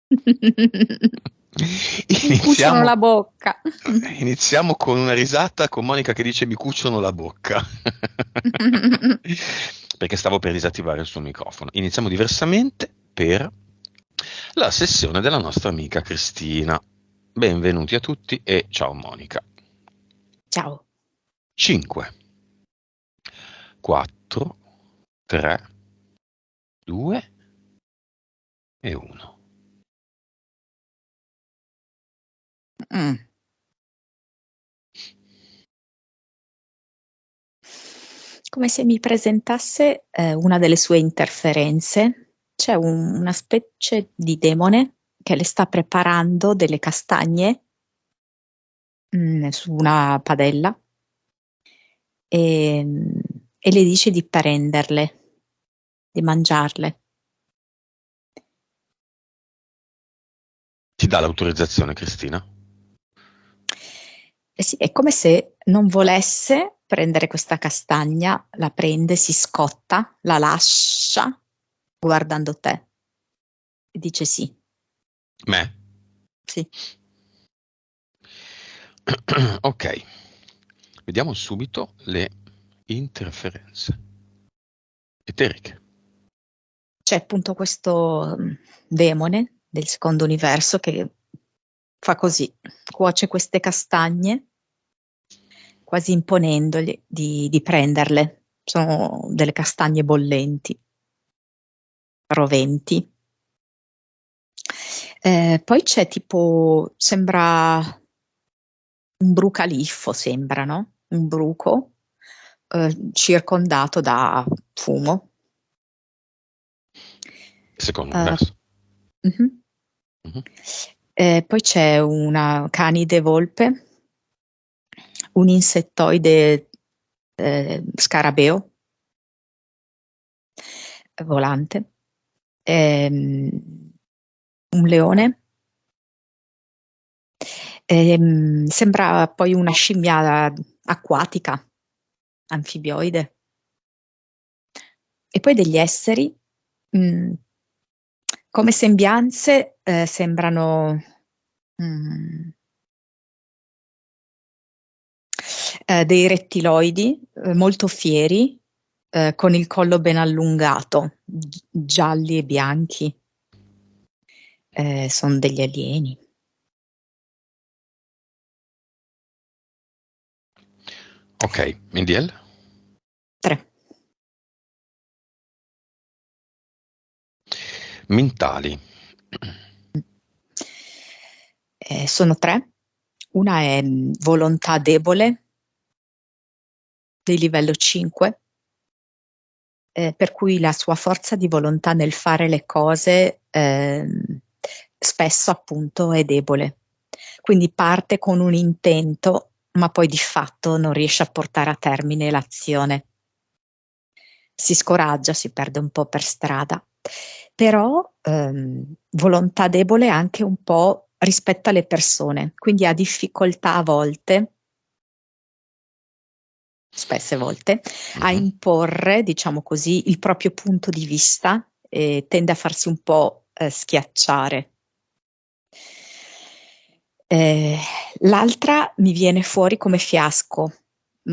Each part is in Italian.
Mi cuciono Iniziamo, la bocca. iniziamo con una risata con Monica che dice mi cuciono la bocca. Perché stavo per disattivare il suo microfono. Iniziamo diversamente per la sessione della nostra amica Cristina. Benvenuti a tutti e ciao Monica. Ciao. 5, 4, 3, 2 e 1. Mm. Come se mi presentasse una delle sue interferenze. C'è una specie di demone che le sta preparando delle castagne su una padella e, e le dice di prenderle, di mangiarle. Ti dà l'autorizzazione Cristina? Sì, è come se non volesse prendere questa castagna, la prende, si scotta, la lascia guardando te e dice sì, Me? sì. Ok, vediamo subito le interferenze. Eteriche. C'è appunto questo demone del secondo universo che fa così, cuoce queste castagne, quasi imponendogli di prenderle. Sono delle castagne bollenti, roventi. Poi c'è tipo, sembra un brucaliffo, sembra, no? Un bruco circondato da fumo. Secondo Eh, universo. mhm. Mhm. Poi c'è una canide volpe, un insettoide scarabeo volante, un leone, sembra poi una scimmia acquatica, anfibioide, e poi degli esseri mh, come sembianze sembrano mh, dei rettiloidi molto fieri, con il collo ben allungato, gialli e bianchi. Sono degli alieni. Ok, Mindiel? 3. Mentali. Sono 3. Una è volontà debole di livello 5, per cui la sua forza di volontà nel fare le cose spesso appunto è debole. Quindi parte con un intento, ma poi di fatto non riesce a portare a termine l'azione. Si scoraggia, si perde un po' per strada. Però volontà debole anche un po' rispetto alle persone, quindi ha difficoltà a volte, spesse volte, a Mhm. imporre, diciamo così, il proprio punto di vista e tende a farsi un po' schiacciare. Eh, L'altra mi viene fuori come fiasco,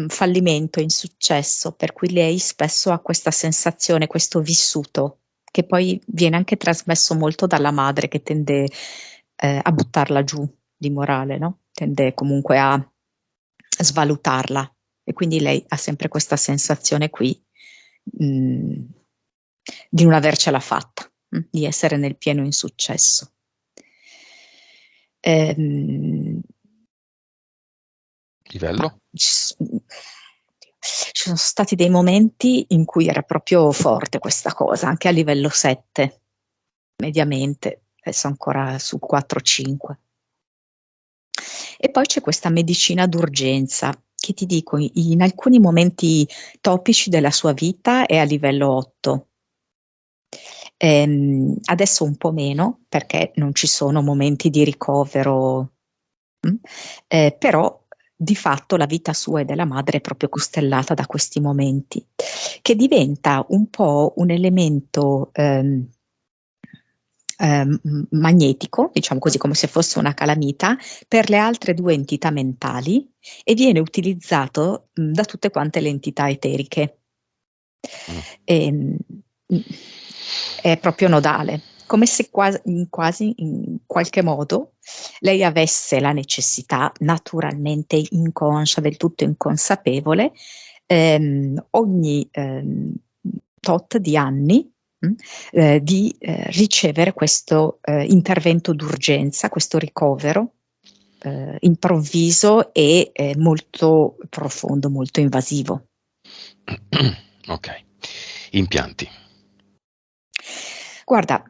fallimento, insuccesso, per cui lei spesso ha questa sensazione, questo vissuto, che poi viene anche trasmesso molto dalla madre che tende a buttarla giù di morale, no? Tende comunque a svalutarla e quindi lei ha sempre questa sensazione qui mh, di non avercela fatta, di essere nel pieno insuccesso. Ehm, Livello? ci sono stati dei momenti in cui era proprio forte questa cosa, anche a livello 7, mediamente, adesso ancora su 4-5. E poi c'è questa medicina d'urgenza, che ti dico, in alcuni momenti topici della sua vita è a livello 8. Adesso un po' meno, perché non ci sono momenti di ricovero, però di fatto la vita sua e della madre è proprio costellata da questi momenti, che diventa un po' un elemento magnetico, diciamo così, come se fosse una calamita, per le altre due entità mentali e viene utilizzato da tutte quante le entità eteriche. È proprio nodale, come se quasi in qualche modo lei avesse la necessità, naturalmente inconscia, del tutto inconsapevole, ogni tot di anni di ricevere questo intervento d'urgenza, questo ricovero improvviso e molto profondo, molto invasivo. Ok, impianti. Guarda,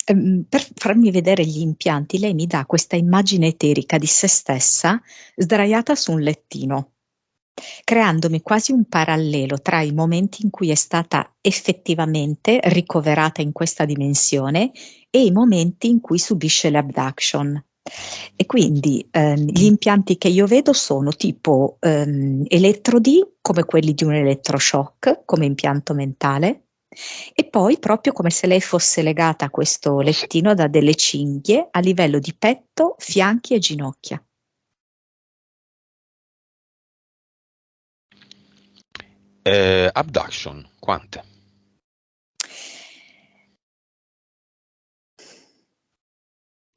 per farmi vedere gli impianti, lei mi dà questa immagine eterica di se stessa sdraiata su un lettino, creandomi quasi un parallelo tra i momenti in cui è stata effettivamente ricoverata in questa dimensione e i momenti in cui subisce l'abduction. E quindi gli impianti che io vedo sono tipo elettrodi, come quelli di un elettroshock, come impianto mentale, e poi proprio come se lei fosse legata a questo lettino da delle cinghie a livello di petto, fianchi e ginocchia. Abduction, quante?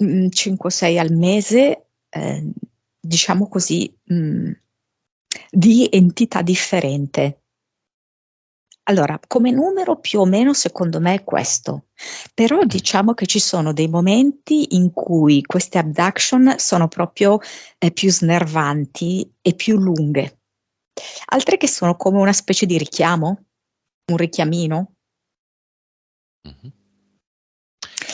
5-6 al mese, diciamo così, di entità differente. Allora, come numero più o meno secondo me è questo, però diciamo che ci sono dei momenti in cui queste abduction sono proprio più snervanti e più lunghe, altre che sono come una specie di richiamo, un richiamino. Mhm.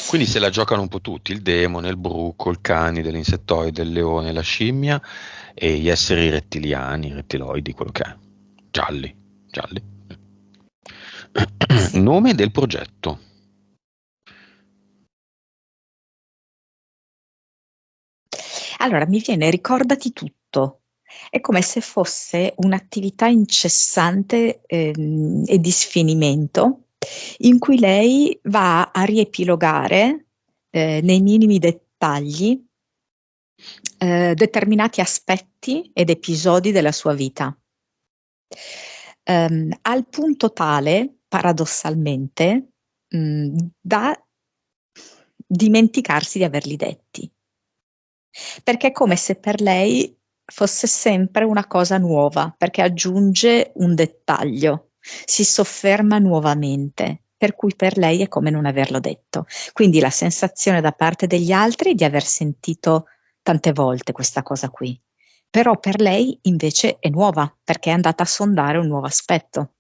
Quindi se la giocano un po' tutti, il demone, il bruco, il canide, l'insettoide, il leone, la scimmia e gli esseri rettiliani, rettiloidi, quello che è. Gialli, gialli. Sì. Nome del progetto. Allora, mi viene ricordati tutto. È come se fosse un'attività incessante e di sfinimento in cui lei va a riepilogare nei minimi dettagli determinati aspetti ed episodi della sua vita. Al punto tale, paradossalmente, da dimenticarsi di averli detti. Perché è come se per lei fosse sempre una cosa nuova, perché aggiunge un dettaglio, si sofferma nuovamente, per cui per lei è come non averlo detto. Quindi la sensazione da parte degli altri è di aver sentito tante volte questa cosa qui, però per lei invece è nuova, perché è andata a sondare un nuovo aspetto.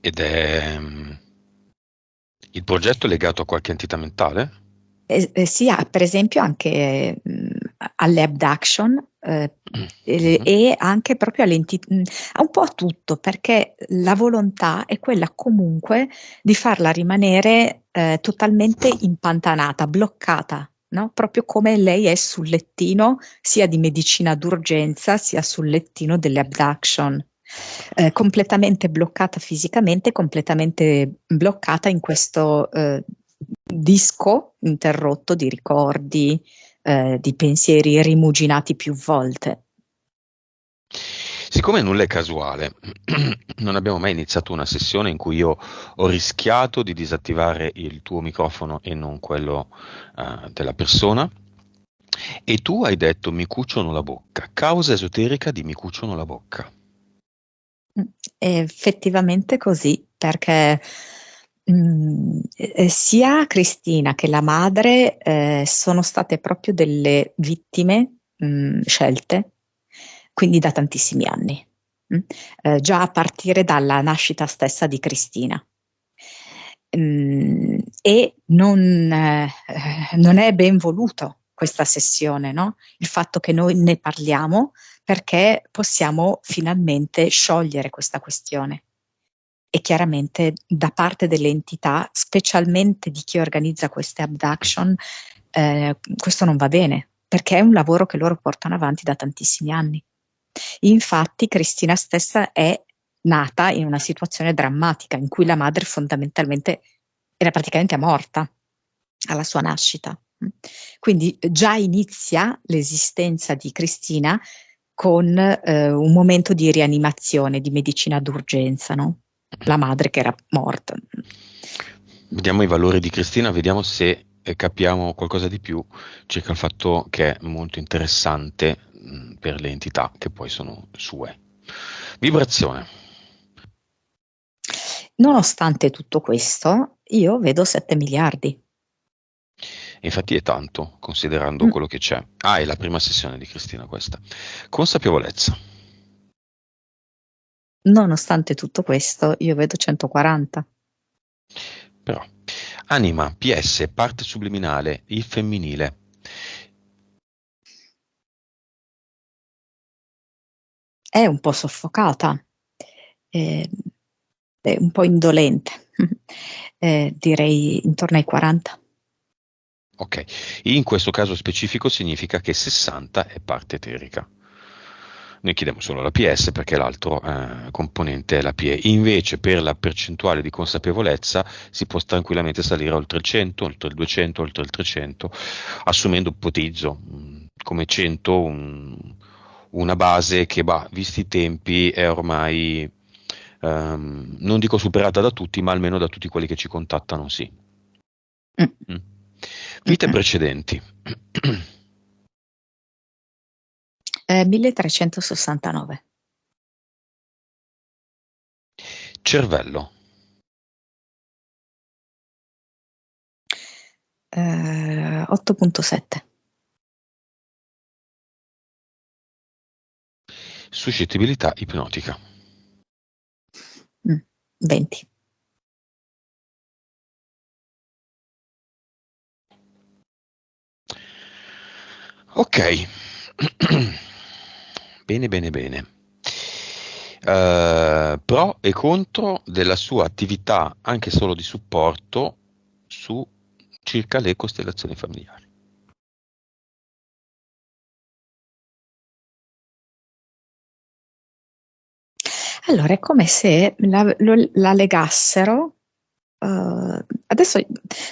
Ed è il progetto è legato a qualche entità mentale? Sia per esempio anche alle abduction Mhm. e anche proprio a un po' a tutto, perché la volontà è quella comunque di farla rimanere totalmente impantanata, bloccata, no? Proprio come lei è sul lettino sia di medicina d'urgenza sia sul lettino delle abduction. Completamente bloccata fisicamente, completamente bloccata in questo disco interrotto di ricordi, di pensieri rimuginati più volte. Siccome nulla è casuale, non abbiamo mai iniziato una sessione in cui io ho rischiato di disattivare il tuo microfono e non quello della persona. E tu hai detto mi cuciono la bocca, causa esoterica di mi cuciono la bocca. È effettivamente così, perché sia Cristina che la madre sono state proprio delle vittime scelte, quindi da tantissimi anni, già a partire dalla nascita stessa di Cristina. E non è ben voluto questa sessione, no? Il fatto che noi ne parliamo perché possiamo finalmente sciogliere questa questione. E chiaramente da parte delle entità, specialmente di chi organizza queste abduction, questo non va bene, perché è un lavoro che loro portano avanti da tantissimi anni. Infatti Cristina stessa è nata in una situazione drammatica in cui la madre fondamentalmente era praticamente morta alla sua nascita. Quindi già inizia l'esistenza di Cristina con un momento di rianimazione, di medicina d'urgenza, no? La madre che era morta. Vediamo i valori di Cristina, vediamo se capiamo qualcosa di più circa il fatto che è molto interessante per le entità che poi sono sue. Vibrazione. Nonostante tutto questo, io vedo 7 miliardi. Infatti è tanto, considerando quello che c'è. Ah, è la prima sessione di Cristina questa. Consapevolezza. Nonostante tutto questo, io vedo 140. Però, anima, PS, parte subliminale, il femminile. È un po' soffocata, è un po' indolente, direi intorno ai 40. Ok, in questo caso specifico significa che 60 è parte eterica. Noi chiediamo solo la PS perché l'altro componente è la PE. Invece per la percentuale di consapevolezza si può tranquillamente salire oltre il 100, oltre il 200, oltre il 300, assumendo, ipotizzo, come 100 una base che, visti i tempi, è ormai, non dico superata da tutti, ma almeno da tutti quelli che ci contattano, sì. Vite precedenti. 1369. Cervello. 8.7. Suscettibilità ipnotica. 20. Ok. Bene, bene, bene. Pro e contro della sua attività, anche solo di supporto, su circa le costellazioni familiari. Allora, è come se la legassero. Adesso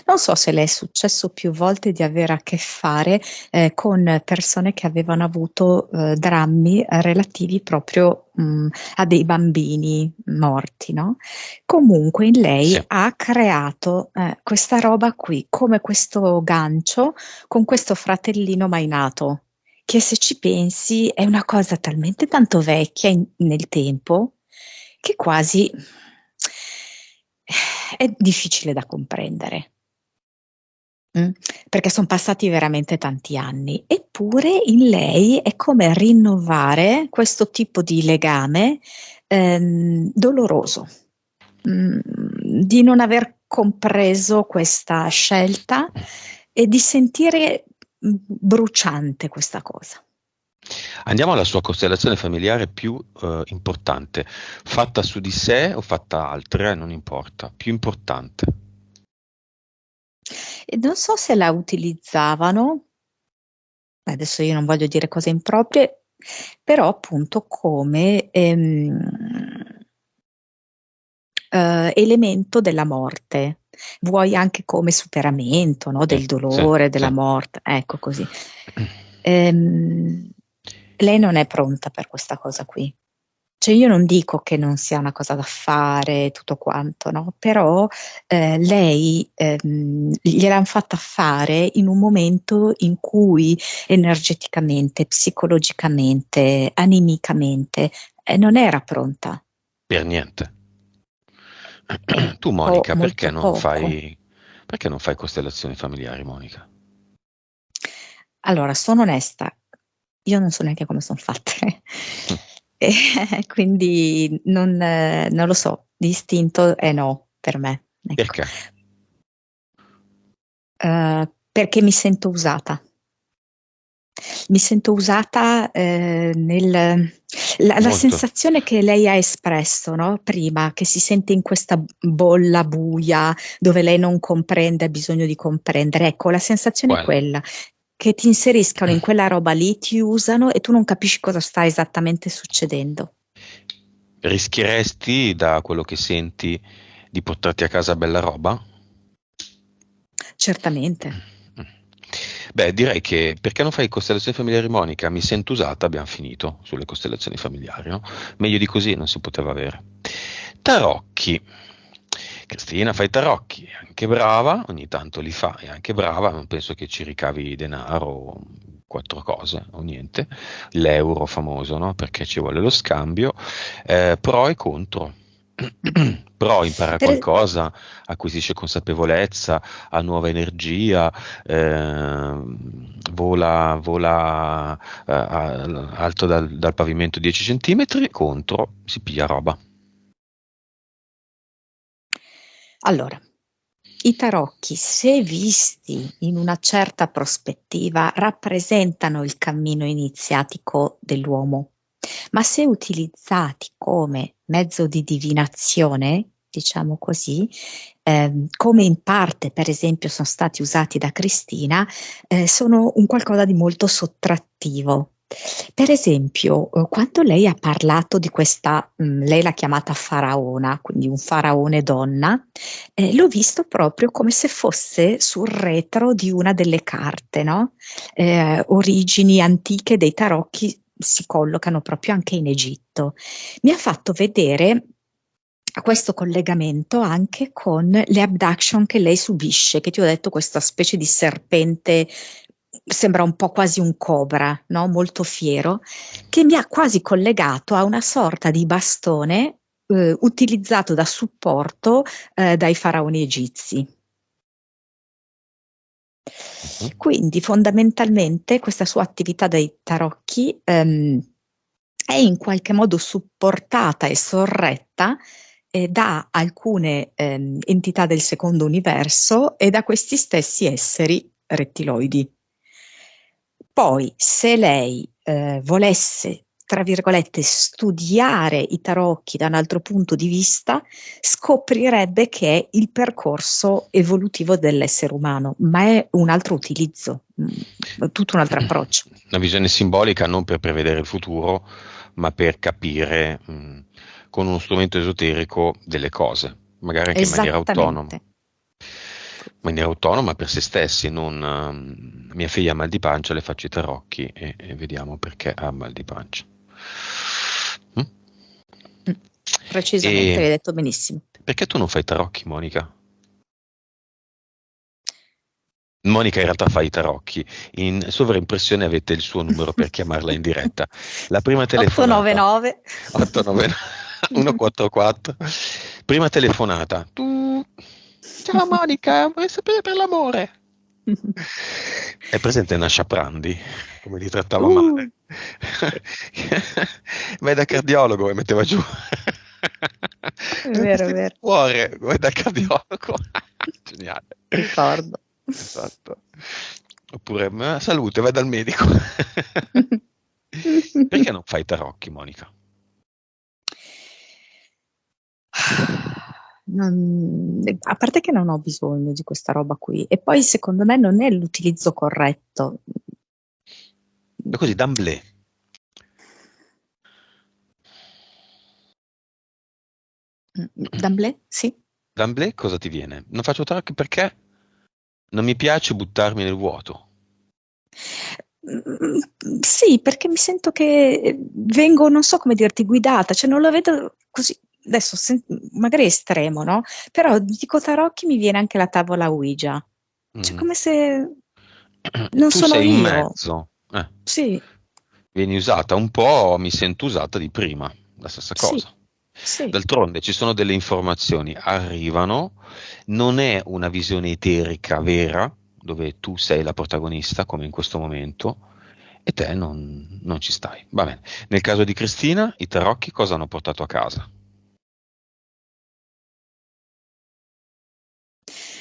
non so se le è successo più volte di avere a che fare con persone che avevano avuto drammi relativi proprio a dei bambini morti, no? Comunque in lei Sì. ha creato questa roba qui, come questo gancio con questo fratellino mai nato, che se ci pensi è una cosa talmente tanto vecchia nel tempo che quasi è difficile da comprendere. Perché son passati veramente tanti anni, eppure in lei è come rinnovare questo tipo di legame doloroso, di non aver compreso questa scelta e di sentire bruciante questa cosa. Andiamo alla sua costellazione familiare più importante, fatta su di sé o fatta altre, non importa, più importante. E non so se la utilizzavano, adesso io non voglio dire cose improprie, però appunto come elemento della morte, vuoi anche come superamento, no, del Sì, dolore, della sì. morte, ecco così. Lei non è pronta per questa cosa qui. Cioè io non dico che non sia una cosa da fare, tutto quanto, no? Però lei gliel'han fatta fare in un momento in cui energeticamente, psicologicamente, animicamente non era pronta. Per niente. Tu, Monica, Molto poco. perché non fai costellazioni familiari, Monica? Allora, sono onesta, io non so neanche come son fatte. E quindi non lo so, d'istinto è no per me, ecco. Perché? Perché mi sento usata. Mi sento usata, la Molto. sensazione che lei ha espresso, no, prima, che si sente in questa bolla buia, dove lei non comprende, ha bisogno di comprendere. Ecco, la sensazione è Quella. quella, che ti inseriscano in quella roba lì, ti usano e tu non capisci cosa sta esattamente succedendo. Rischieresti, da quello che senti, di portarti a casa bella roba? Certamente. Beh, direi che perché non fai costellazioni familiari, Monica? Mi sento usata, abbiamo finito sulle costellazioni familiari, no? Meglio di così non si poteva avere. Tarocchi. Cristina, fai tarocchi, è anche brava, ogni tanto li fa, è anche brava, non penso che ci ricavi denaro, quattro cose o niente. L'euro famoso, no? Perché ci vuole lo scambio. Pro e contro. Pro impara Per, qualcosa, acquisisce consapevolezza, ha nuova energia, vola alto dal pavimento 10 centimetri, contro si piglia roba. allora, i tarocchi, se visti in una certa prospettiva, rappresentano il cammino iniziatico dell'uomo, ma se utilizzati come mezzo di divinazione, diciamo così, come in parte, per esempio, sono stati usati da Cristina, sono un qualcosa di molto sottrattivo. Per esempio, quando lei ha parlato di questa, lei l'ha chiamata faraona, quindi un faraone donna, l'ho visto proprio come se fosse sul retro di una delle carte, no? Origini antiche dei tarocchi si collocano proprio anche in Egitto. Mi ha fatto vedere questo collegamento anche con le abduction che lei subisce, che ti ho detto questa specie di serpente, sembra un po' quasi un cobra, no? Molto fiero, che mi ha quasi collegato a una sorta di bastone utilizzato da supporto dai faraoni egizi. Mhm. Quindi fondamentalmente questa sua attività dei tarocchi è in qualche modo supportata e sorretta da alcune entità del secondo universo e da questi stessi esseri rettiloidi. Poi, se lei volesse, tra virgolette, studiare i tarocchi da un altro punto di vista, scoprirebbe che è il percorso evolutivo dell'essere umano, ma è un altro utilizzo, tutto un altro approccio. Una visione simbolica non per prevedere il futuro, ma per capire, con uno strumento esoterico delle cose, magari anche Esattamente. in maniera autonoma per se stessi, non mia figlia ha mal di pancia, le faccio i tarocchi e vediamo perché ha mal di pancia. Mm? Mm, Precisamente, E l'hai detto benissimo. perché tu non fai tarocchi, Monica? Monica in realtà fa i tarocchi. In sovraimpressione avete il suo numero per chiamarla in diretta. La prima telefonata 899. 899 144. Prima telefonata. Tu. Ciao Monica, vorrei sapere per l'amore. È presente Nascia Prandi? Come li trattava Uh, male. Vai da cardiologo e metteva giù. è È un vero, è fastizio vero. al cuore, vai dal cardiologo. Geniale. Ricordo. Esatto. Oppure, salute, vai dal medico. Perché non fai tarocchi, Monica? A parte che non ho bisogno di questa roba qui, e poi secondo me non è l'utilizzo corretto. E così, d'amblè. D'amblè? Sì. D'amblè cosa ti viene? Non faccio tarocchi perché non mi piace buttarmi nel vuoto. Sì, perché mi sento che vengo, non so come dirti, guidata, cioè non lo vedo così, adesso magari è estremo, no? Però dico tarocchi mi viene anche la tavola Ouija, cioè Mm. come se non Tu sono sei un io. mezzo. Sì, Vieni usata un po', mi sento usata di prima, la stessa sì, cosa. sì. D'altronde ci sono delle informazioni, arrivano, non è una visione eterica vera, dove tu sei la protagonista, come in questo momento, e te non ci stai. Va bene. Nel caso di Cristina, i tarocchi cosa hanno portato a casa?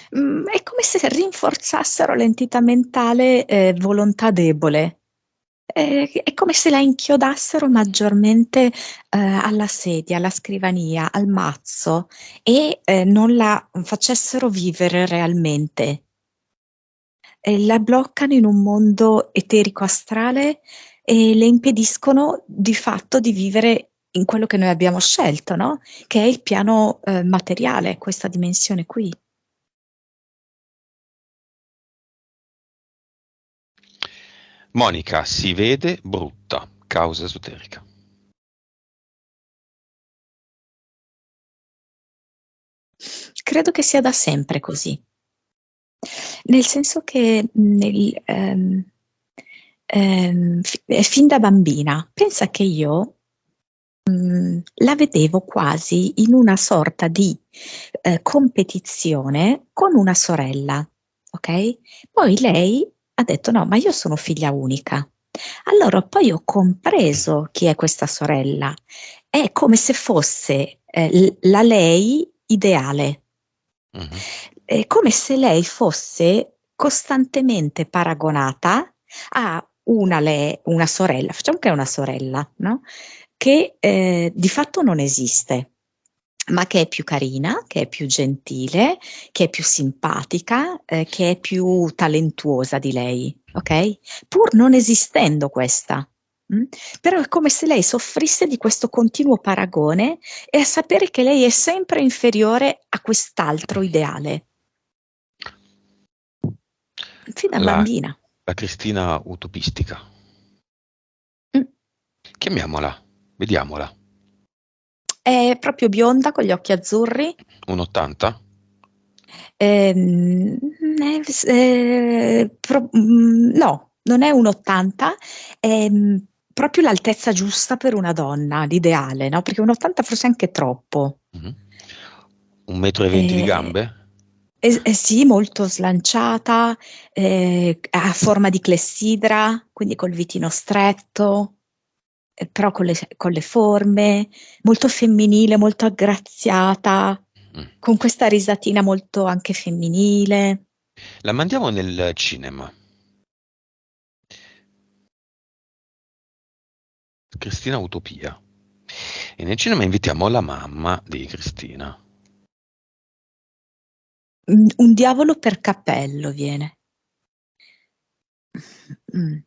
È come se rinforzassero l'entità mentale volontà debole. È come se la inchiodassero maggiormente alla sedia, alla scrivania, al mazzo e non la facessero vivere realmente. La bloccano in un mondo eterico astrale e le impediscono di fatto di vivere in quello che noi abbiamo scelto, no? Che è il piano materiale, questa dimensione qui. Monica si vede brutta, causa esoterica. Credo che sia da sempre così, nel senso che fin da bambina, pensa che io la vedevo quasi in una sorta di competizione con una sorella, ok? Poi lei ha detto no, ma io sono figlia unica. Allora poi ho compreso chi è questa sorella. È come se fosse la lei ideale. Mhm. È come se lei fosse costantemente paragonata a una sorella, facciamo che è una sorella, no? Che di fatto non esiste, ma che è più carina, che è più gentile, che è più simpatica, che è più talentuosa di lei, ok? Pur non esistendo questa. mm? Però è come se lei soffrisse di questo continuo paragone e a sapere che lei è sempre inferiore a quest'altro ideale, fin da La, bambina. la Cristina utopistica. Mm. Chiamiamola, vediamola. È proprio bionda con gli occhi azzurri. Un 80? Ehm, no, non è un 80, è proprio l'altezza giusta per una donna, l'ideale, no? Perché un 80 forse è anche troppo. Mhm. 1,20 m di Eh, gambe? sì, molto slanciata, ha forma di clessidra, quindi col vitino stretto, però con le forme, molto femminile, molto aggraziata, Mm. con questa risatina molto anche femminile. La mandiamo nel cinema. Cristina Utopia. E nel cinema invitiamo la mamma di Cristina. Un diavolo per cappello viene. Mm.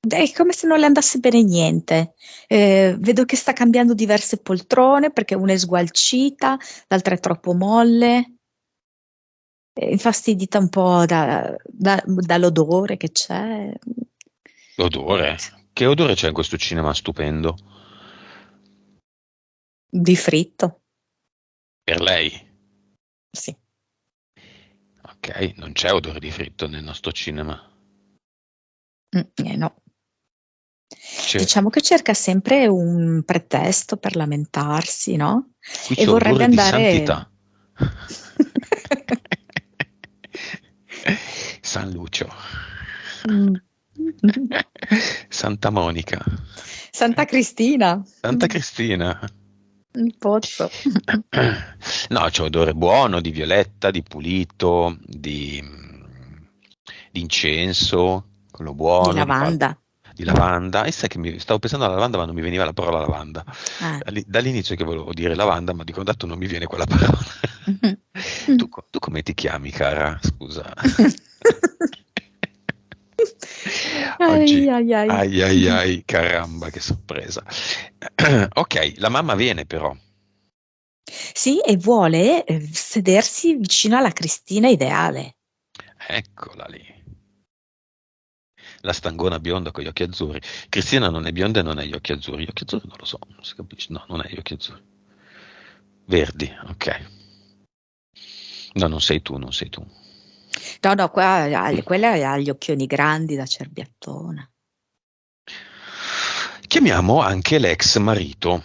È come se non le andasse bene niente. Vedo che sta cambiando diverse poltrone perché una è sgualcita, l'altra è troppo molle, infastidita un po' dall'odore che c'è. L'odore? Che odore c'è in questo cinema stupendo? Di fritto, Per lei? sì. Ok, non c'è odore di fritto nel nostro cinema. No. C'è, Diciamo che cerca sempre un pretesto per lamentarsi, no? qui E c'è vorrebbe odore di andare. santità. San Lucio. Mm. Santa Monica. Santa Cristina, Santa Cristina. il pozzo. No, c'è odore buono di violetta, di pulito, di incenso, quello Di buono, lavanda. di lavanda. E sai che stavo pensando alla lavanda, ma non mi veniva la parola lavanda. Ah. Dall'inizio che volevo dire lavanda, ma di contatto non mi viene quella parola. Mhm. Tu come ti chiami, cara? Scusa. Oggi, Ai, ai, ai. ai ai ai, caramba, che sorpresa. Ok, la mamma viene però. Sì, e vuole sedersi vicino alla Cristina ideale. Eccola lì. La stangona bionda con gli occhi azzurri. Cristina non è bionda e non ha gli occhi azzurri. Gli occhi azzurri non lo so, non si capisce. No, non ha gli occhi azzurri. Verdi, ok. No, non sei tu, non sei tu. No, no, quella ha gli occhioni grandi da cerbiattona. Chiamiamo anche l'ex marito.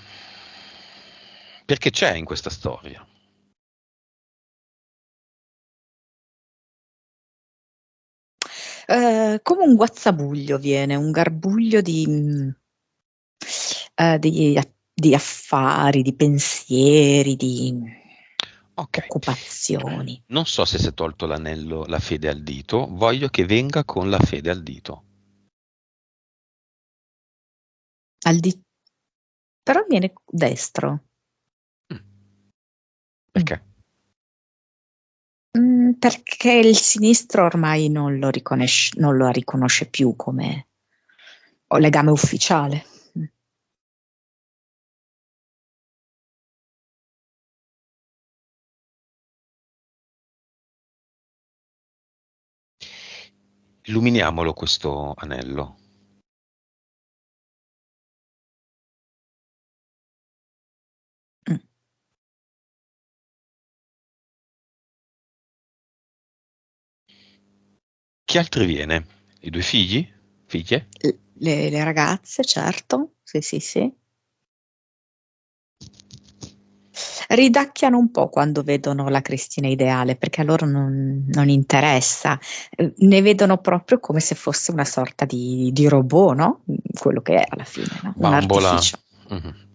Perché c'è in questa storia. Come un guazzabuglio viene, un garbuglio di affari, di pensieri, di Ok. occupazioni. Non so se si è tolto l'anello, la fede al dito. Voglio che venga con la fede al dito. Al di- Però viene destro. Mm. Mm. Perché? Perché il sinistro ormai non lo riconosce più come legame ufficiale. Mm. Illuminiamolo questo anello. Mm. Chi altri viene? I due figli? Figlie? Le ragazze, certo, sì, sì, sì. Ridacchiano un po' quando vedono la Cristina ideale, perché a loro non interessa. Ne vedono proprio come se fosse una sorta di robot, no? Quello che è alla fine, no? Un Bambola. artificio. Mhm.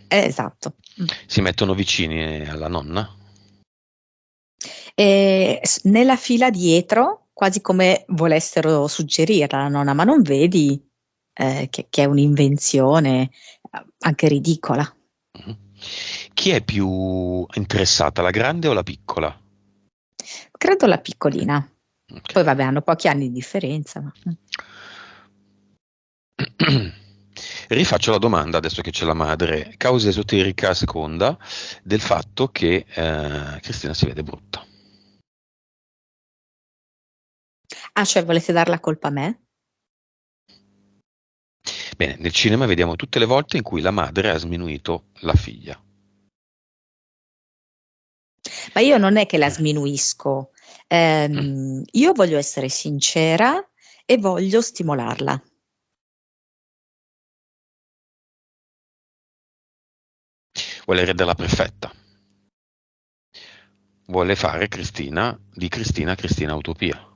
Esatto. Mm. Si mettono vicini alla nonna? E nella fila dietro, quasi come volessero suggerirla la nonna, ma non vedi che è un'invenzione anche ridicola. Mhm. Chi è più interessata, la grande o la piccola? Credo la piccolina. Ok. Poi vabbè, hanno pochi anni di differenza. Rifaccio la domanda adesso che c'è la madre. Causa esoterica seconda del fatto che Cristina si vede brutta. Ah, cioè volete dar la colpa a me? Bene, nel cinema vediamo tutte le volte in cui la madre ha sminuito la figlia. Ma io non è che la sminuisco. Io voglio essere sincera e voglio stimolarla. Vuole renderla perfetta. Vuole fare Cristina, di Cristina, Cristina Utopia.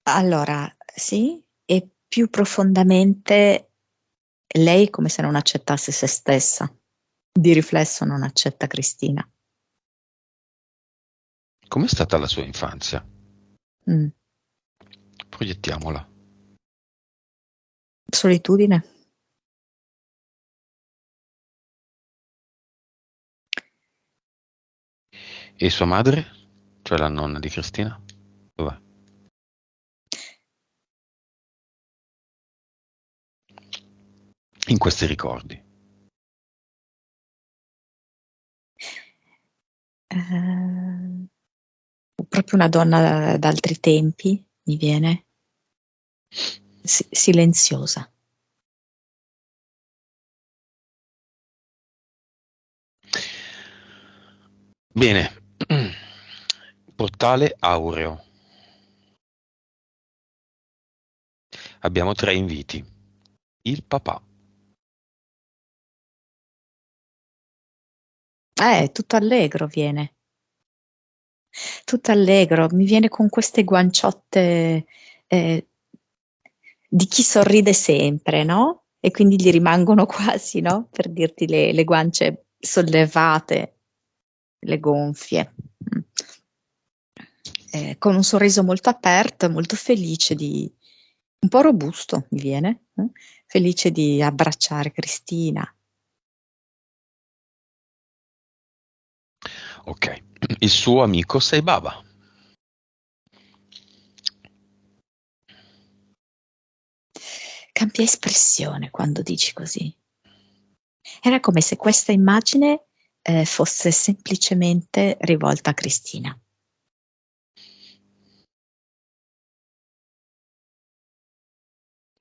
Allora, sì, e più profondamente lei è come se non accettasse se stessa. Di riflesso non accetta Cristina. Com'è stata la sua infanzia? Mm. Proiettiamola. Solitudine. E sua madre? Cioè la nonna di Cristina? Dov'è? In questi ricordi. Eh, proprio una donna d'altri tempi, mi viene. Silenziosa. Bene. Portale aureo. Abbiamo tre inviti. Il papà. Tutto allegro viene. Tutto allegro, mi viene con queste guanciotte eh, di chi sorride sempre, no? E quindi gli rimangono quasi, no? Per dirti le guance sollevate, le gonfie. Mm. Con un sorriso molto aperto, molto felice un po' robusto, mi viene, felice di abbracciare Cristina. Ok. Il suo amico Sei Baba. Cambia espressione quando dici così. Era come se questa immagine fosse semplicemente rivolta a Cristina.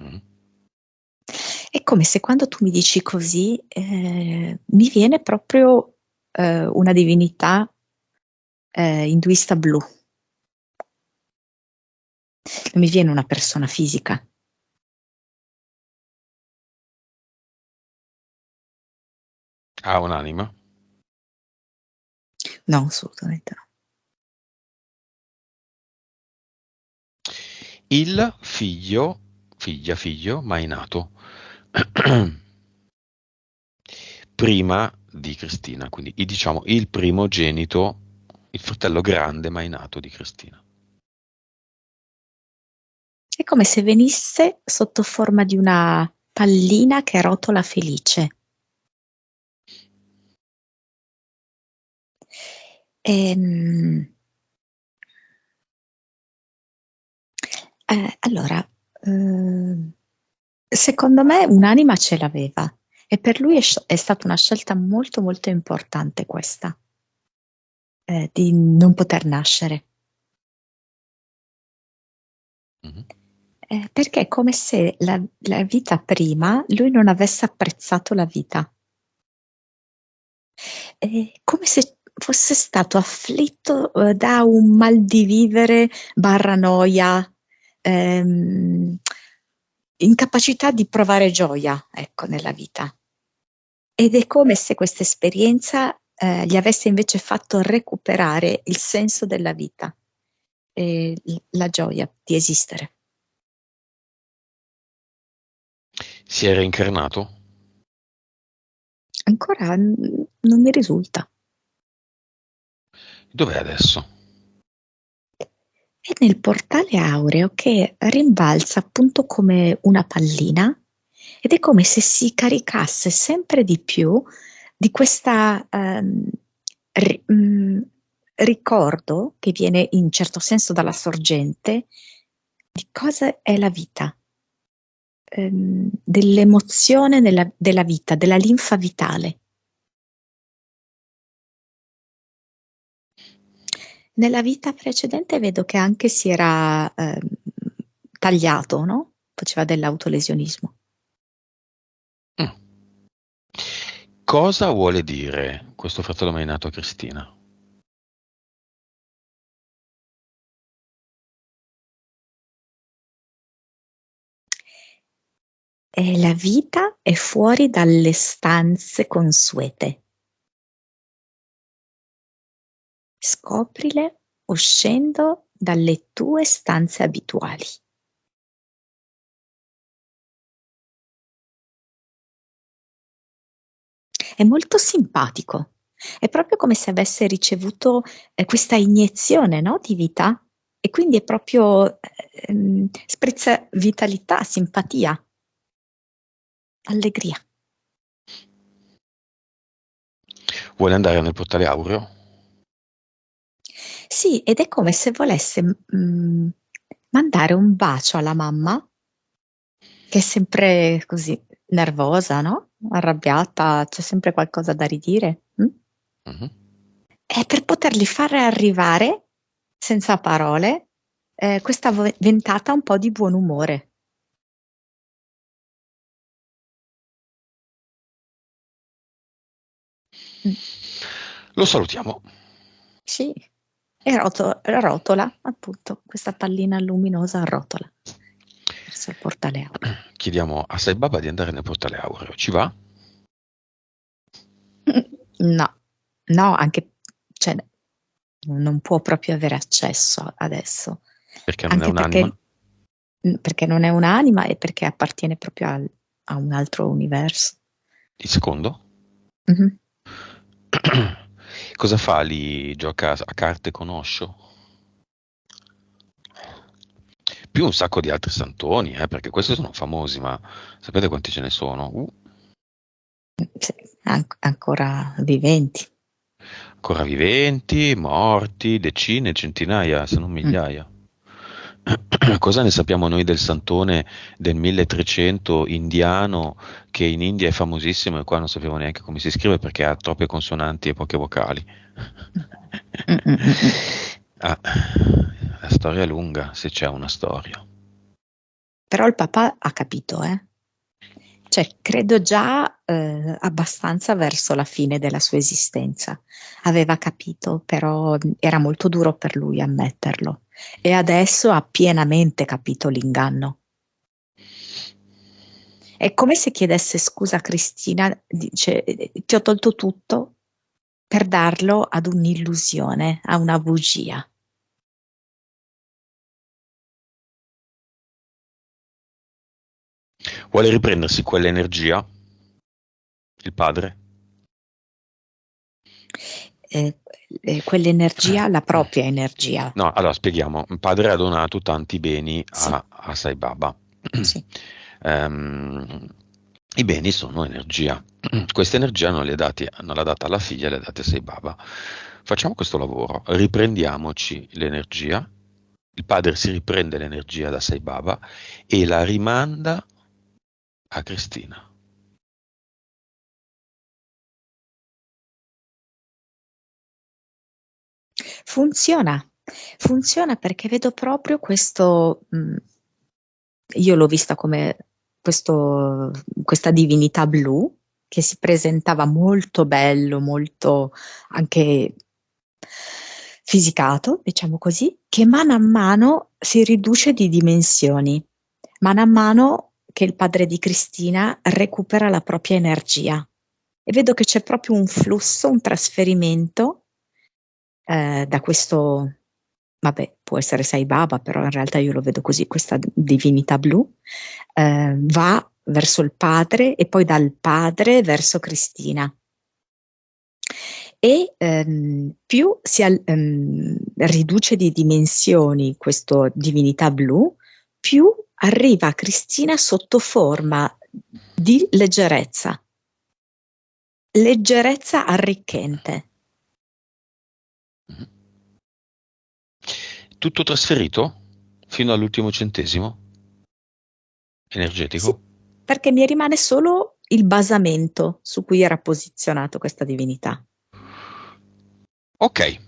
Mm. È come se quando tu mi dici così, mi viene proprio una divinità induista blu. Non mi viene una persona fisica. Ha un'anima. No, assolutamente no. Il figlio, figlio, mai nato. Prima di Cristina, quindi diciamo il primogenito, il fratello grande mai nato di Cristina. È come se venisse sotto forma di una pallina che rotola felice. Ehm, allora, secondo me un'anima ce l'aveva e per lui è stata una scelta molto molto importante questa. di non poter nascere. Mhm. Perché è come se la vita prima lui non avesse apprezzato la vita. Come se fosse stato afflitto da un mal di vivere barra noia, ehm, incapacità di provare gioia, ecco, nella vita. Ed è come se questa esperienza gli avesse invece fatto recuperare il senso della vita e la gioia di esistere. Si è reincarnato? Ancora non mi risulta. Dov'è adesso? È nel portale aureo che rimbalza appunto come una pallina ed è come se si caricasse sempre di più di questa ricordo che viene in certo senso dalla sorgente di cosa è la vita, dell'emozione della vita, della linfa vitale. Nella vita precedente vedo che anche si era tagliato, no? Faceva dell'autolesionismo. Mm. Cosa vuole dire questo fratello mai nato a Cristina? E la vita è fuori dalle stanze consuete. Scoprile uscendo dalle tue stanze abituali. È molto simpatico. È proprio come se avesse ricevuto questa iniezione, no, di vita e quindi è proprio sprizza vitalità, simpatia, allegria. Vuole andare nel portale aureo? Sì, ed è come se volesse mandare un bacio alla mamma, che è sempre così nervosa, no? Arrabbiata, c'è sempre qualcosa da ridire. Mhm. E per potergli fare arrivare, senza parole, questa ventata un po' di buon umore. Mm, Lo salutiamo. sì, e rotola, appunto, questa pallina luminosa rotola verso il portale aureo. Chiediamo a Sai Baba di andare nel portale aureo. Ci va? No, no, anche, cioè, non può proprio avere accesso adesso, Perché non è anche un'anima? perché non è un'anima e perché appartiene proprio a un altro universo. Il secondo? Mhm. Cosa fa lì? Gioca a carte con Osho? Più un sacco di altri santoni, perché questi sono famosi, ma sapete quanti ce ne sono? Sì, ancora viventi. Ancora viventi, morti, decine, centinaia, se non Mm. migliaia. Cosa ne sappiamo noi del santone del 1300 indiano che in India è famosissimo e qua non sapevo neanche come si scrive perché ha troppe consonanti e poche vocali? Mm, mm, mm, mm. Ah, la storia è lunga, se c'è una storia. Però il papà ha capito, eh? Cioè, credo già abbastanza verso la fine della sua esistenza. Aveva capito, però era molto duro per lui ammetterlo. E adesso ha pienamente capito l'inganno. È come se chiedesse scusa a Cristina, dice, ti ho tolto tutto per darlo ad un'illusione, a una bugia. Vuole riprendersi quell'energia, il padre? Eh, quell'energia, la propria energia. No, allora spieghiamo. Il padre ha donato tanti beni Sì, a Sai Baba. sì. I beni sono energia. Questa energia non l'ha data alla figlia, l'ha data a Sai Baba. Facciamo questo lavoro, riprendiamoci l'energia. Il padre si riprende l'energia da Sai Baba e la rimanda a Cristina. Funziona, funziona perché vedo proprio questo, io l'ho vista come questa divinità blu che si presentava molto bello, molto anche fisicato, diciamo così, che mano a mano si riduce di dimensioni, mano a mano che il padre di Cristina recupera la propria energia. E vedo che c'è proprio un flusso, un trasferimento da questo, vabbè, può essere Sai Baba, però in realtà io lo vedo così, questa divinità blu, va verso il padre e poi dal padre verso Cristina. E più riduce di dimensioni questa divinità blu, più arriva a Cristina sotto forma di leggerezza, leggerezza arricchente. Tutto trasferito fino all'ultimo centesimo Sì, energetico? perché mi rimane solo il basamento su cui era posizionato questa divinità. Ok.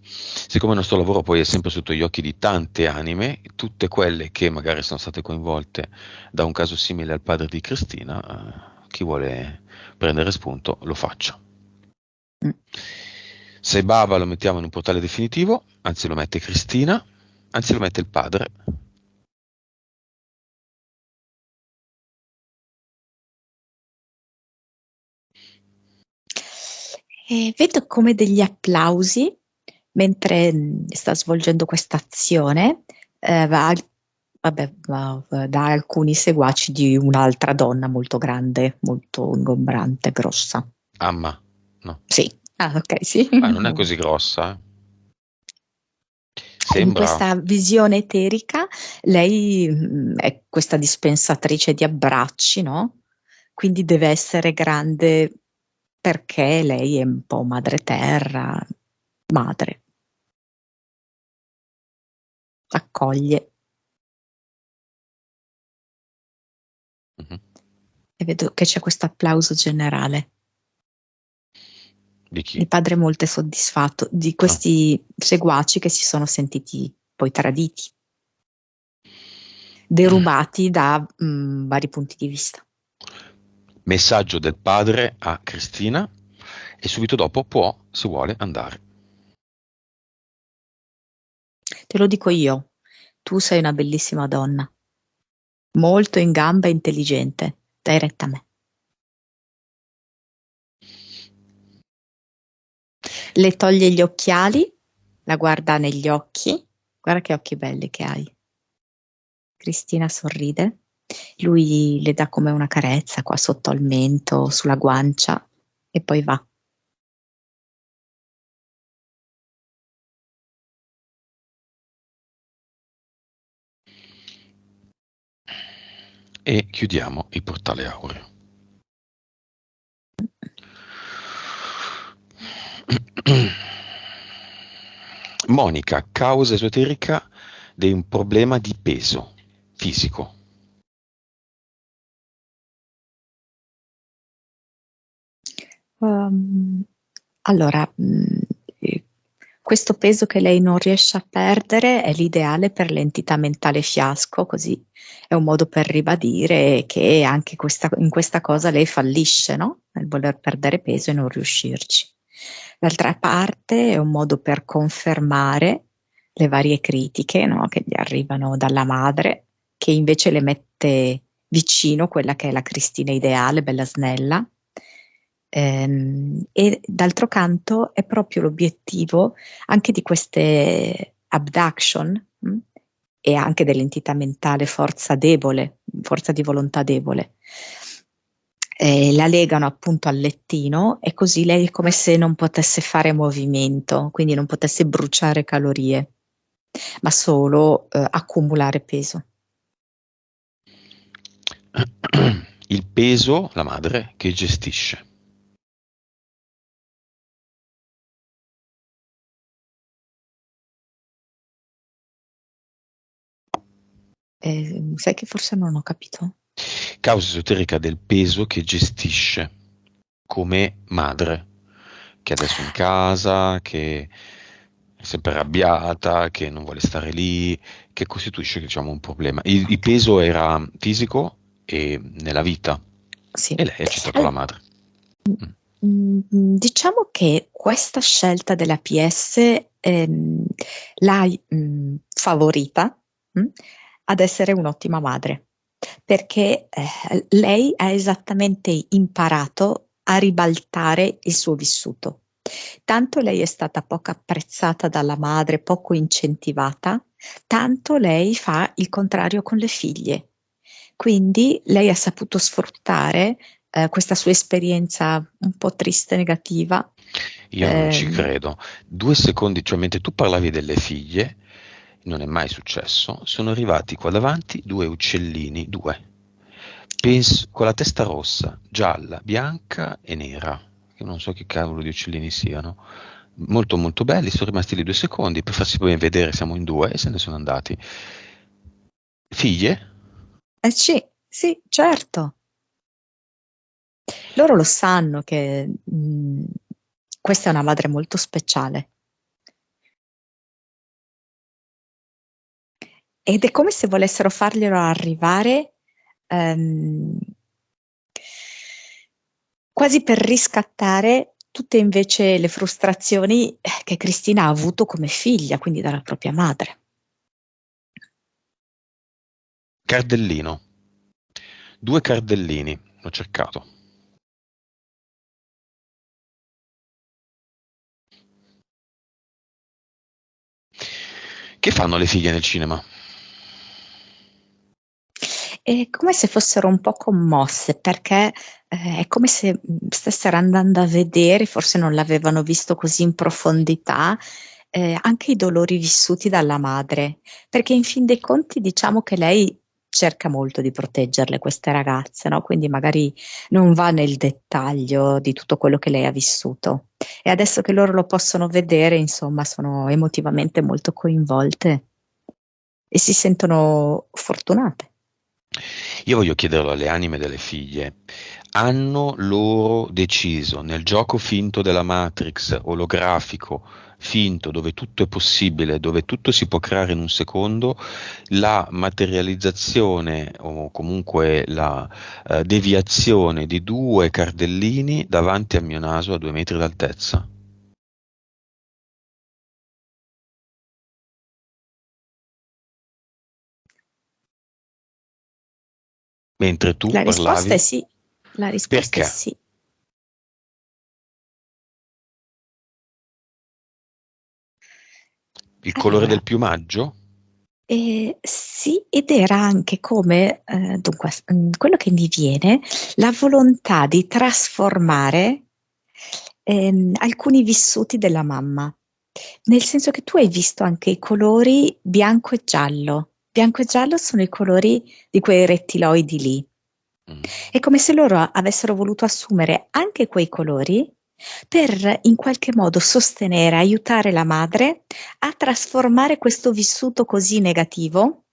Siccome il nostro lavoro poi è sempre sotto gli occhi di tante anime, tutte quelle che magari sono state coinvolte da un caso simile al padre di Cristina, chi vuole prendere spunto lo faccia. Mm. Se Baba lo mettiamo in un portale definitivo, anzi lo mette Cristina, anzi lo mette il padre. E vedo come degli applausi mentre sta svolgendo questa azione, va da alcuni seguaci di un'altra donna molto grande, molto ingombrante, grossa. Amma, no. Sì, ah, ok, sì. Non è così grossa. In Sembra. questa visione eterica, lei è questa dispensatrice di abbracci, no? Quindi deve essere grande perché lei è un po' madre terra, madre, accoglie. Mhm. E vedo che c'è questo applauso generale. Di chi? Il padre è molto soddisfatto di Ah. questi seguaci che si sono sentiti poi traditi, derubati da vari punti di vista. Messaggio del padre a Cristina e subito dopo può, se vuole, andare. Te lo dico io, tu sei una bellissima donna, molto in gamba e intelligente, dai retta a me. Le toglie gli occhiali, la guarda negli occhi, guarda che occhi belli che hai. Cristina sorride, lui le dà come una carezza qua sotto al mento, sulla guancia e poi va. E chiudiamo il portale aureo. Monica, causa esoterica di un problema di peso fisico. Um, allora, eh, questo peso che lei non riesce a perdere è l'ideale per l'entità mentale fiasco, così è un modo per ribadire che anche in questa cosa lei fallisce, no? Nel voler perdere peso e non riuscirci. D'altra parte è un modo per confermare le varie critiche, no? Che gli arrivano dalla madre, che invece le mette vicino quella che è la Cristina ideale, bella snella. E d'altro canto è proprio l'obiettivo anche di queste abduction, e anche dell'entità mentale forza debole, forza di volontà debole. La legano appunto al lettino e così lei è come se non potesse fare movimento, quindi non potesse bruciare calorie, ma solo accumulare peso. Il peso, la madre, che gestisce. Sai che forse non ho capito? Causa esoterica del peso che gestisce come madre, che adesso è in casa, che è sempre arrabbiata, che non vuole stare lì, che costituisce, diciamo, un problema. Il peso era fisico e nella vita, Sì. e lei ha citato la Al- madre. Mm. Diciamo che questa scelta della PS l'ha favorita mh, ad essere un'ottima madre, perché lei ha esattamente imparato a ribaltare il suo vissuto. Tanto lei è stata poco apprezzata dalla madre, poco incentivata, tanto lei fa il contrario con le figlie. Quindi lei ha saputo sfruttare questa sua esperienza un po' triste, negativa. Io non ci ehm, credo. 2 secondi, cioè mentre tu parlavi delle figlie, non è mai successo, sono arrivati qua davanti due uccellini, due, penso, con la testa rossa, gialla, bianca e nera, che non so che cavolo di uccellini siano. Molto molto belli, sono rimasti lì 2 secondi per farsi poi vedere siamo in due e se ne sono andati. Figlie? sì, sì, certo. Loro lo sanno che questa è una madre molto speciale. Ed è come se volessero farglielo arrivare ehm, quasi per riscattare tutte invece le frustrazioni che Cristina ha avuto come figlia, quindi dalla propria madre. Cardellino. Due cardellini, l'ho cercato. Che fanno le figlie nel cinema? È come se fossero un po' commosse perché è come se stessero andando a vedere, forse non l'avevano visto così in profondità, anche i dolori vissuti dalla madre, perché in fin dei conti diciamo che lei cerca molto di proteggerle, queste ragazze, no? Quindi magari non va nel dettaglio di tutto quello che lei ha vissuto. E adesso che loro lo possono vedere, insomma, sono emotivamente molto coinvolte e si sentono fortunate. Io voglio chiederlo alle anime delle figlie. Hanno loro deciso nel gioco finto della Matrix, olografico, finto, dove tutto è possibile, dove tutto si può creare in un secondo, la materializzazione o comunque la deviazione di due cardellini davanti al mio naso a 2 metri d'altezza? Mentre tu La risposta è parlavi, sì, la risposta è perché? sì. Il colore Allora, del piumaggio? sì, ed era anche come, dunque, quello che mi viene, la volontà di trasformare alcuni vissuti della mamma. Nel senso che tu hai visto anche i colori bianco e giallo. Bianco e giallo sono i colori di quei rettiloidi lì. Mm. È come se loro avessero voluto assumere anche quei colori per in qualche modo sostenere, aiutare la madre a trasformare questo vissuto così negativo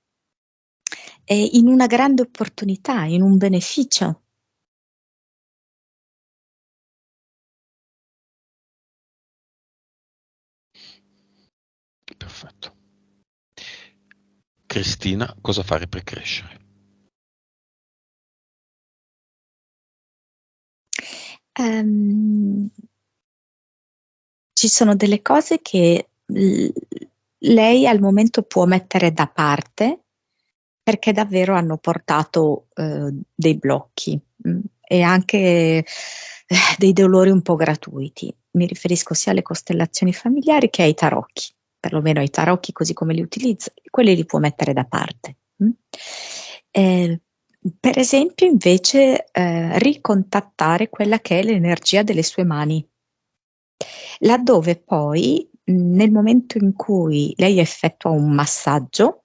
in una grande opportunità, in un beneficio. Perfetto. Cristina, cosa fare per crescere? Ehm, Ci sono delle cose che lei al momento può mettere da parte perché davvero hanno portato dei blocchi e anche dei dolori un po' gratuiti. Mi riferisco sia alle costellazioni familiari che ai tarocchi, perlomeno ai tarocchi così come li utilizza, quelli li può mettere da parte. Eh, per esempio, invece, ricontattare quella che è l'energia delle sue mani, laddove poi nel momento in cui lei effettua un massaggio,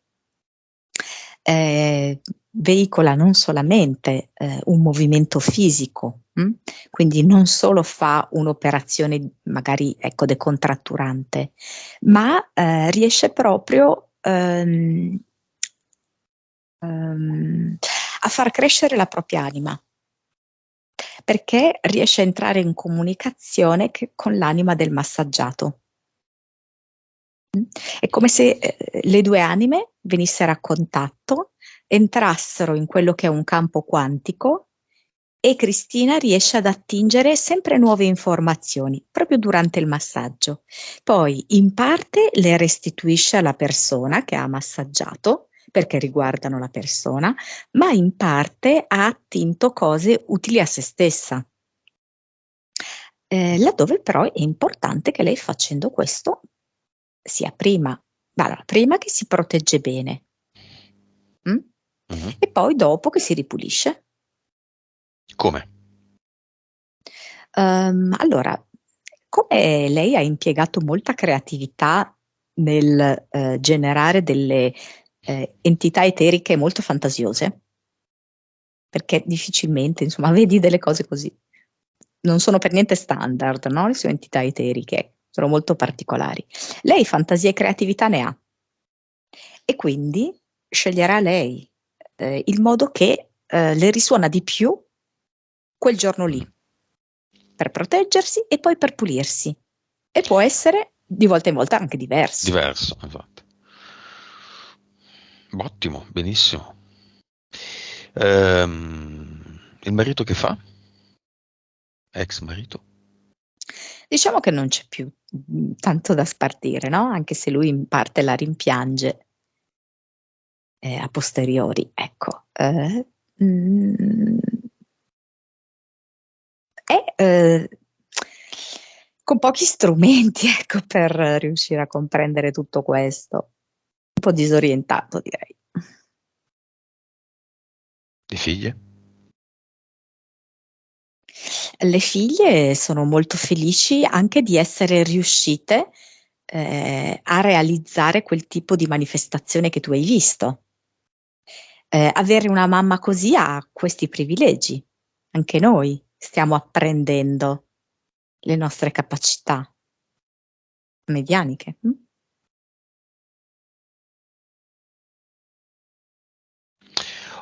eh, veicola non solamente un movimento fisico, quindi non solo fa un'operazione magari ecco, decontratturante, ma riesce proprio a far crescere la propria anima, perché riesce a entrare in comunicazione con l'anima del massaggiato. È come se le due anime venissero a contatto, entrassero in quello che è un campo quantico e Cristina riesce ad attingere sempre nuove informazioni proprio durante il massaggio. Poi in parte le restituisce alla persona che ha massaggiato perché riguardano la persona, ma in parte ha attinto cose utili a se stessa. Laddove però è importante che lei facendo questo sia prima che si protegge bene, Mhm. e poi dopo che si ripulisce. Come? Allora, come lei ha impiegato molta creatività nel generare delle entità eteriche molto fantasiose, perché difficilmente, insomma, vedi delle cose così. Non sono per niente standard, no? Le sue entità eteriche sono molto particolari. Lei fantasia e creatività ne ha e quindi sceglierà lei il modo che le risuona di più quel giorno lì, per proteggersi e poi per pulirsi. E può essere di volta in volta anche diverso. Diverso, esatto. Ottimo, benissimo. Il marito che fa? Ex marito? Diciamo che non c'è più tanto da spartire, no? Anche se lui in parte la rimpiange a posteriori, ecco. Mm, è con pochi strumenti, ecco, per riuscire a comprendere tutto questo. Un po' disorientato, direi. Di figlie? Le figlie sono molto felici anche di essere riuscite a realizzare quel tipo di manifestazione che tu hai visto. Avere una mamma così ha questi privilegi. Anche noi stiamo apprendendo le nostre capacità medianiche.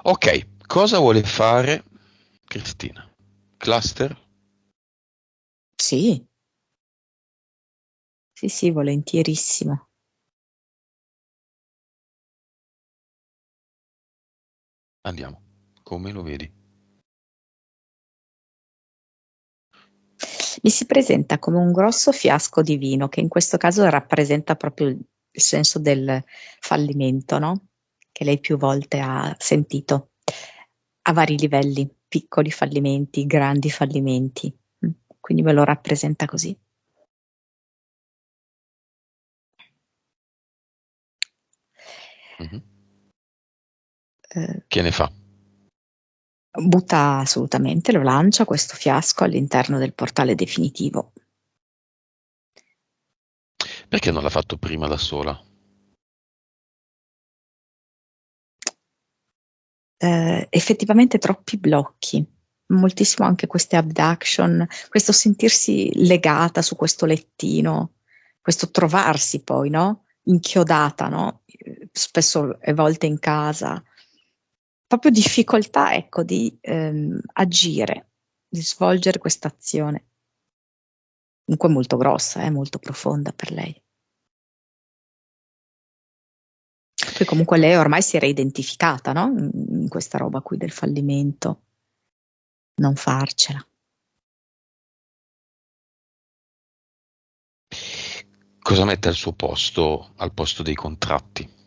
Ok, cosa vuole fare Cristina? Cluster? Sì, sì, sì, volentierissimo. Andiamo. Come lo vedi? Mi si presenta come un grosso fiasco di vino, che in questo caso rappresenta proprio il senso del fallimento, no? Che lei più volte ha sentito a vari livelli, piccoli fallimenti, grandi fallimenti. Quindi me lo rappresenta così. Mhm. Eh, Che ne fa? Butta assolutamente, lo lancia questo fiasco all'interno del portale definitivo. Perché non l'ha fatto prima da sola? Effettivamente troppi blocchi, moltissimo anche queste abduction, questo sentirsi legata su questo lettino, questo trovarsi poi, no? Inchiodata, no? Spesso e volte in casa, proprio difficoltà, ecco, di agire, di svolgere questa azione, comunque molto grossa, molto profonda per lei. Poi comunque lei ormai si era identificata, no? In questa roba qui del fallimento, non farcela. Cosa mette al posto dei contratti?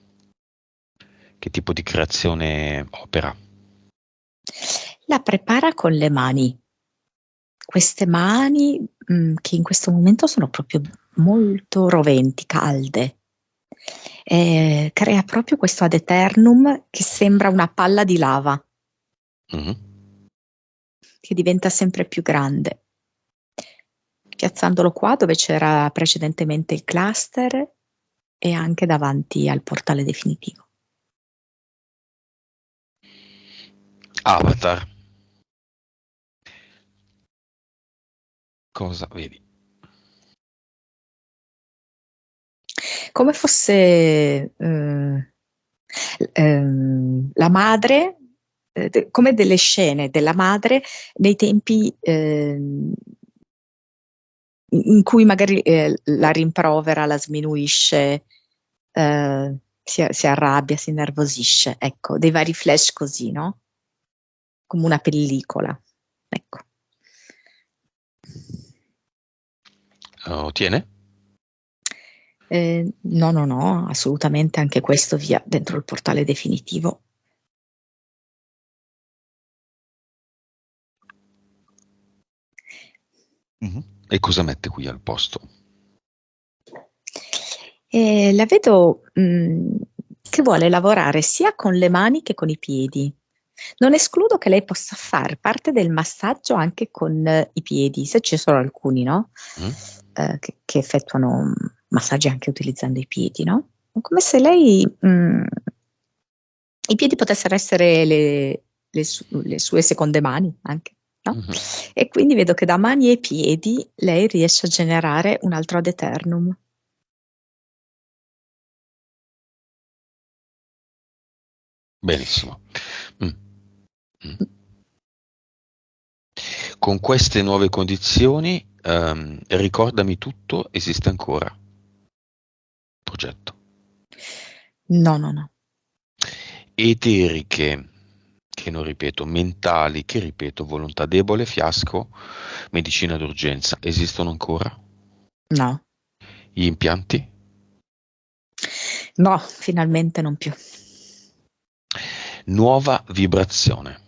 Che tipo di creazione opera? La prepara con le mani. Queste mani che in questo momento sono proprio molto roventi, calde. Crea proprio questo ad eternum che sembra una palla di lava Mhm. che diventa sempre più grande. Piazzandolo qua dove c'era precedentemente il cluster e anche davanti al portale definitivo. Avatar. Cosa vedi? Come fosse la madre, come delle scene della madre nei tempi in cui magari la rimprovera, la sminuisce, si arrabbia, si innervosisce, ecco, dei vari flash così, no? Come una pellicola, ecco. Tiene? No, no, no, assolutamente anche questo via dentro il portale definitivo. E cosa mette qui al posto? La vedo che vuole lavorare sia con le mani che con i piedi. Non escludo che lei possa fare parte del massaggio anche con i piedi, se ci sono alcuni, no? Mm? Che effettuano massaggi anche utilizzando i piedi, no? Come se lei i piedi potessero essere le sue seconde mani anche, no? Mhm. E quindi vedo che da mani e piedi lei riesce a generare un altro ad eternum. Benissimo. Mm. Mm. Con queste nuove condizioni, ricordami tutto, esiste ancora progetto. No, no, no. Eteriche, che non ripeto, mentali, che ripeto, volontà debole, fiasco, medicina d'urgenza, esistono ancora? No, Gli impianti? no, finalmente non più. Nuova vibrazione.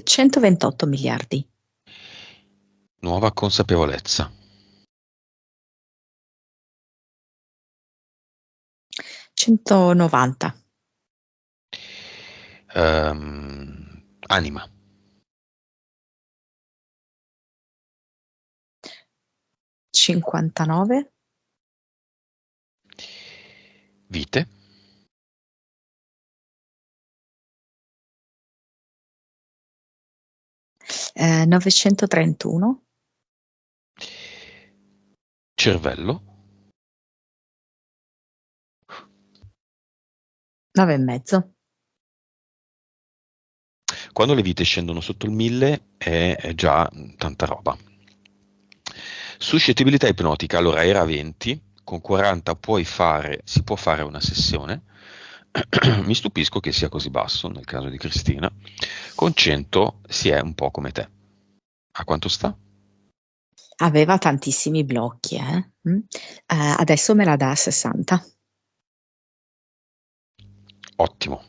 128 miliardi. Nuova consapevolezza. 190. Anima. 59. Vite. 931. Cervello. 9 e mezzo. Quando le vite scendono sotto il 1000 è già tanta roba. Suscettibilità ipnotica, allora era 20, con 40 si può fare una sessione. Mi stupisco che sia così basso nel caso di Cristina. Con 100 si è un po' come te. A quanto sta? Aveva tantissimi blocchi, adesso me la dà a 60. Ottimo.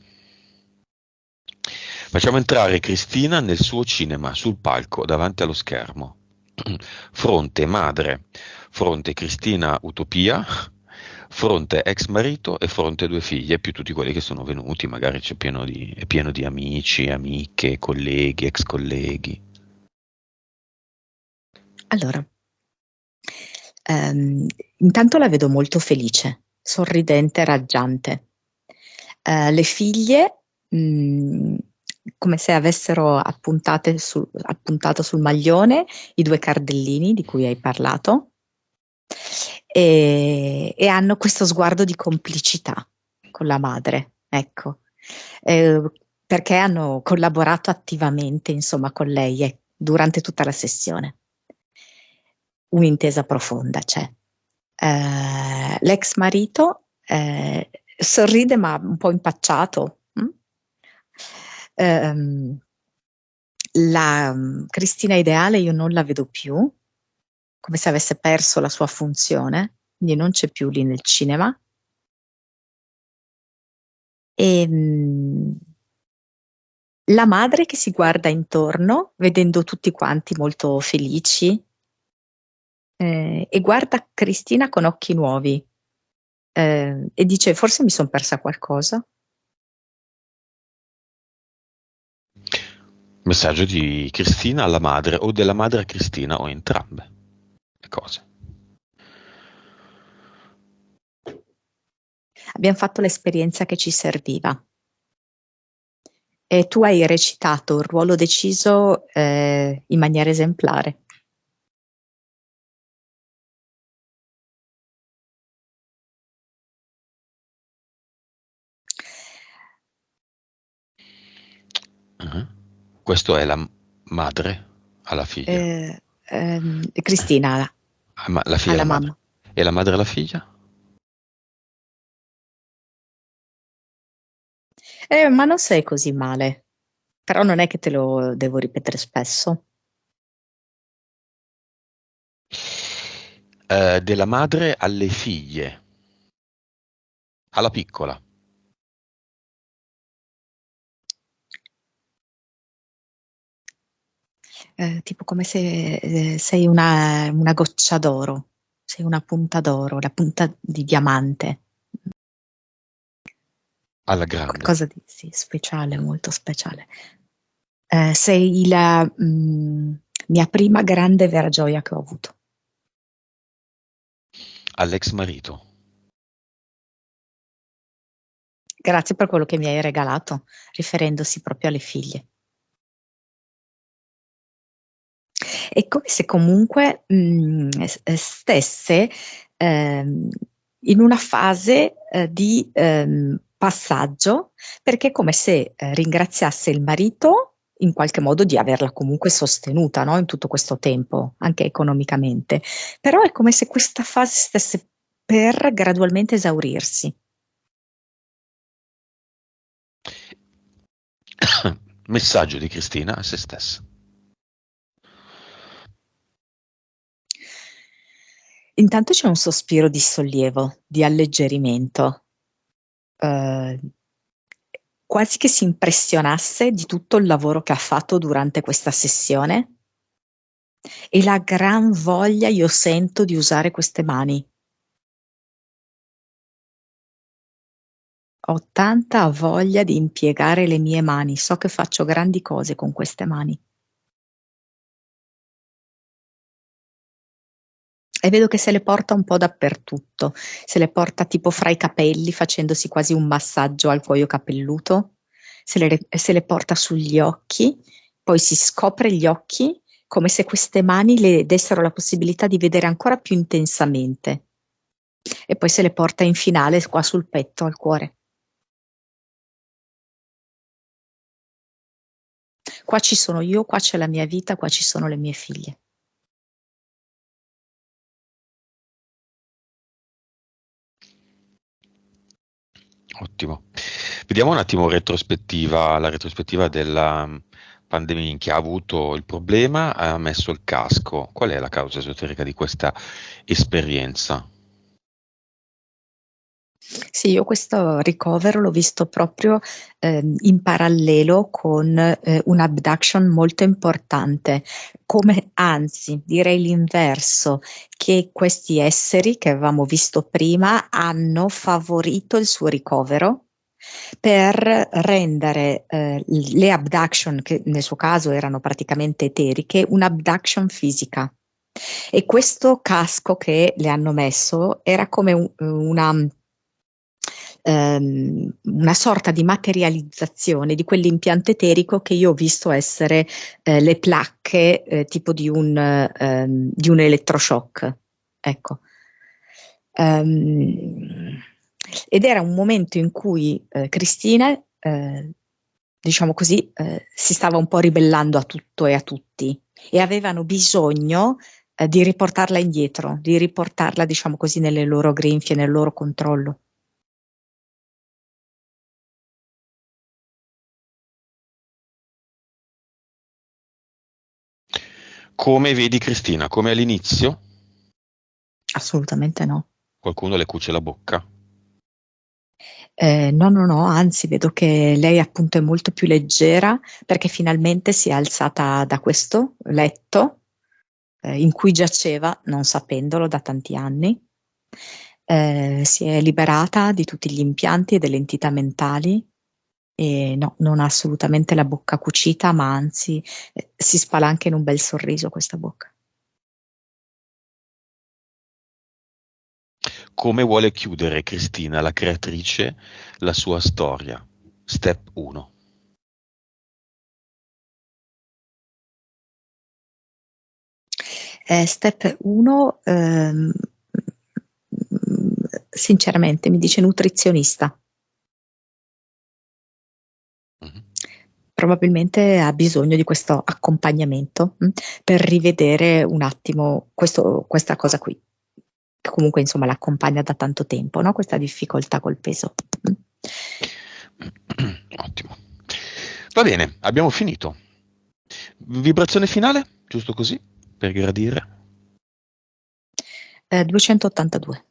Facciamo entrare Cristina nel suo cinema, sul palco, davanti allo schermo. Fronte madre, fronte Cristina Utopia, fronte ex marito e fronte due figlie, più tutti quelli che sono venuti, magari è pieno di amici, amiche, colleghi, ex colleghi. Allora, intanto la vedo molto felice, sorridente, raggiante. Le figlie, come se avessero appuntato sul maglione i due cardellini di cui hai parlato, e hanno questo sguardo di complicità con la madre, ecco. Eh, Perché hanno collaborato attivamente, insomma, con lei durante tutta la sessione. Un'intesa profonda c'è. L'ex marito sorride ma un po' impacciato. Ehm, la Cristina ideale io non la vedo più, come se avesse perso la sua funzione, quindi non c'è più lì nel cinema. E, la madre che si guarda intorno, vedendo tutti quanti molto felici, e guarda Cristina con occhi nuovi, e dice: Forse mi sono persa qualcosa. Messaggio di Cristina alla madre o della madre a Cristina o entrambe le cose. Abbiamo fatto l'esperienza che ci serviva. E tu hai recitato il ruolo deciso in maniera esemplare. Questo è la madre alla figlia. Cristina, Ah, ma la figlia e alla la madre. mamma. E la madre e la figlia? Ma non sei così male, però non è che te lo devo ripetere spesso. Della madre alle figlie, alla piccola. Tipo come se sei una goccia d'oro, sei una punta d'oro, la punta di diamante, Alla grande. qualcosa di sì, speciale, molto speciale. Sei la mia prima grande vera gioia che ho avuto. All'ex marito. Grazie per quello che mi hai regalato, riferendosi proprio alle figlie. È come se comunque stesse ehm, in una fase di passaggio, perché è come se ringraziasse il marito in qualche modo di averla comunque sostenuta, no, in tutto questo tempo, anche economicamente. Però è come se questa fase stesse per gradualmente esaurirsi. Messaggio di Cristina a se stessa. Intanto c'è un sospiro di sollievo, di alleggerimento, eh, quasi che si impressionasse di tutto il lavoro che ha fatto durante questa sessione e la gran voglia io sento di usare queste mani. Ho tanta voglia di impiegare le mie mani, so che faccio grandi cose con queste mani. E vedo che se le porta un po' dappertutto, se le porta tipo fra i capelli facendosi quasi un massaggio al cuoio capelluto, se le porta sugli occhi, poi si scopre gli occhi come se queste mani le dessero la possibilità di vedere ancora più intensamente e poi se le porta in finale qua sul petto, al cuore. Qua ci sono io, qua c'è la mia vita, qua ci sono le mie figlie. Ottimo. Vediamo un attimo retrospettiva, la retrospettiva della pandemia. Chi ha avuto il problema ha messo il casco. Qual è la causa esoterica di questa esperienza? Sì, io questo ricovero l'ho visto proprio in parallelo con un abduction molto importante, come anzi direi l'inverso, che questi esseri che avevamo visto prima hanno favorito il suo ricovero per rendere le abduction, che nel suo caso erano praticamente eteriche, un'abduction fisica. E questo casco che le hanno messo era come una sorta di materializzazione di quell'impianto eterico che io ho visto essere le placche tipo di un elettroshock. Ecco. Ehm, ed era un momento in cui Cristina, diciamo così, si stava un po' ribellando a tutto e a tutti e avevano bisogno di riportarla indietro, di riportarla, diciamo così, nelle loro grinfie, nel loro controllo. Come vedi Cristina? Come all'inizio? Assolutamente no. Qualcuno le cuce la bocca? No, no, no, anzi vedo che lei appunto è molto più leggera perché finalmente si è alzata da questo letto in cui giaceva, non sapendolo da tanti anni. Si è liberata di tutti gli impianti e delle entità mentali e no, non ha assolutamente la bocca cucita, ma anzi si spalanca in un bel sorriso questa bocca. Come vuole chiudere Cristina, la creatrice, la sua storia? Step 1. Step 1, sinceramente mi dice nutrizionista. Mhm. probabilmente ha bisogno di questo accompagnamento, per rivedere un attimo questa cosa qui, che comunque insomma l'accompagna da tanto tempo, no? Questa difficoltà col peso. Ottimo. Va bene, abbiamo finito. Vibrazione finale, giusto così, per gradire. 282.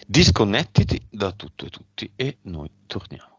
Disconnettiti da tutto e tutti e noi torniamo.